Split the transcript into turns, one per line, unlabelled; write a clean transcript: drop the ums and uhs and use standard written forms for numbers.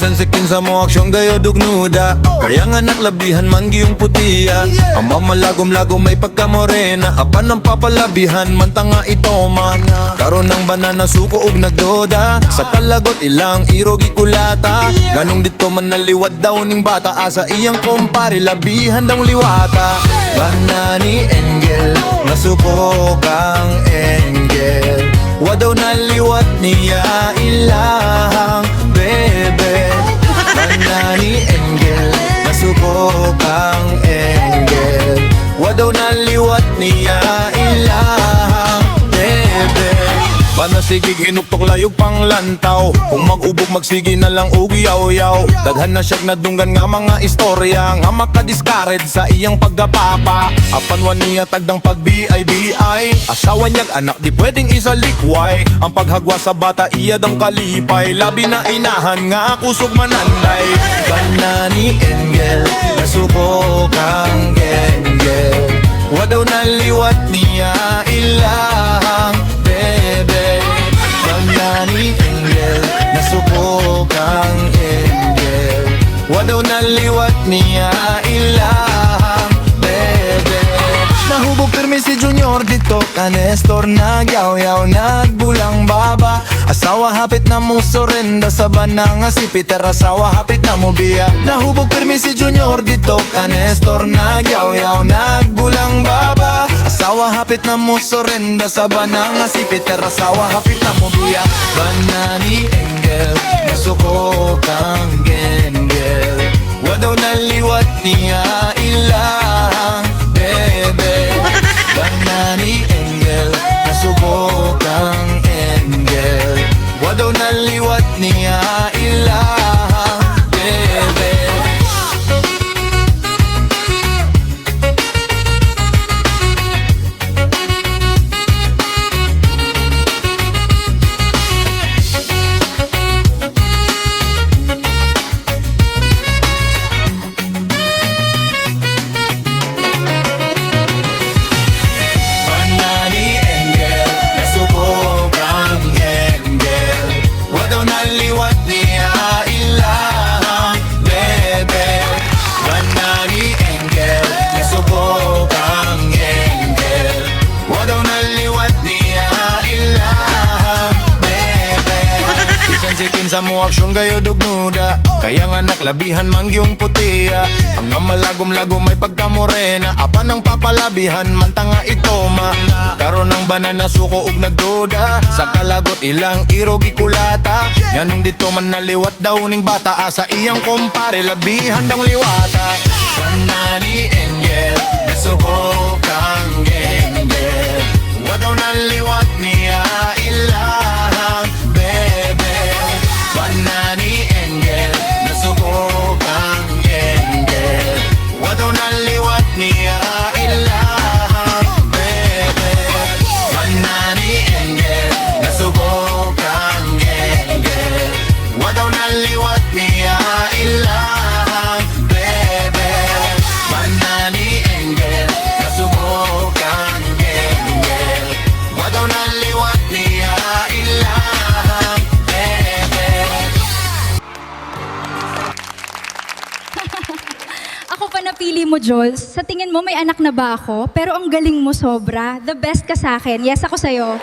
Bisan si kinsa mo aksyon gayo dugnuda, kaya nga naklabihan man giyong putiya. Ang mamalagom-lagom may pagkamorena, apan ang papalabihan man tanga ito man. Karon ng banana suko ug nagdoda, sa kalagot ilang irogi kulata. Ganong dito man naliwat daw ning bata, asa iyang kumpare labihan daw liwata. Banani Engel, nasuko kang Engel, wa daw naliwat niya ilang bebe. Banani Engel, nasuko kang Engel, wa daw naliwat niya ilang bebe. Bana sige ginuktok layog pang lantaw, kung mag-ubog magsige na lang og yaw-yaw. Daghan na siyag nadunggan nga mga istorya, nga makadiscourage sa iyang pagkapapa. Apan wa niya tagdang pag-BI-BI, asawa niyag anak di pwedeng isalikway. Ang paghagwa sa bata iya dang kalipay, labi na inahan nga kusog mananday. Banani Engel, nasuko kang Engel, wa daw naliwat niya ilang bebe. Banani Engel, nasuko kang Engel, wa daw naliwat niya ilang bebe. Nahubog pirmi si Junior dito ka Nestor, nagyaw-yaw nagbulang baba. Asawa hapit na mo sorenda sa bananga si Peter, asawa hapit na mo biya. Nahubog pirmi si Junior dito ka Nestor, nagyaw-yaw nagbulang baba. Asawa hapit na mo sorenda sa bananga si Peter, asawa hapit na mo biya. Banani Engel, nasuko kang Engel, wa daw naliwat niya ilang bebe. Banani Engel, nasuko kang Engel, wa daw naliwat niya ilang bebe. Sa mo aksyon gayo dugnuda, kaya nga naklabihan man giyong putiya. Ang malagom-lagom may pagkamorena, apan ang papalabihan man tanga ito ma. Karon ng banana suko ug nagduda, sa kalagot ilang irogi kulata. Yanong dito man naliwat daw ning bata, asa iyang kumpare labihan daw liwata. Banani Engel, nasuko kang Engel, wa daw naliwat niya ilang bebe. Banani Engel, nasuko kang Engel, wa daw naliwat niya ilang bebe. Banani Engel, nasuko kang Engel, wa daw naliwat niya ilang bebe. Banani Engel, nasuko kang Engel, wa daw naliwat niya ilang bebe.
Ako pa napili mo, Jules. Sa tingin mo may anak na ba ako? Pero ang galing mo sobra. The best ka sa akin. Yes, ako sa'yo.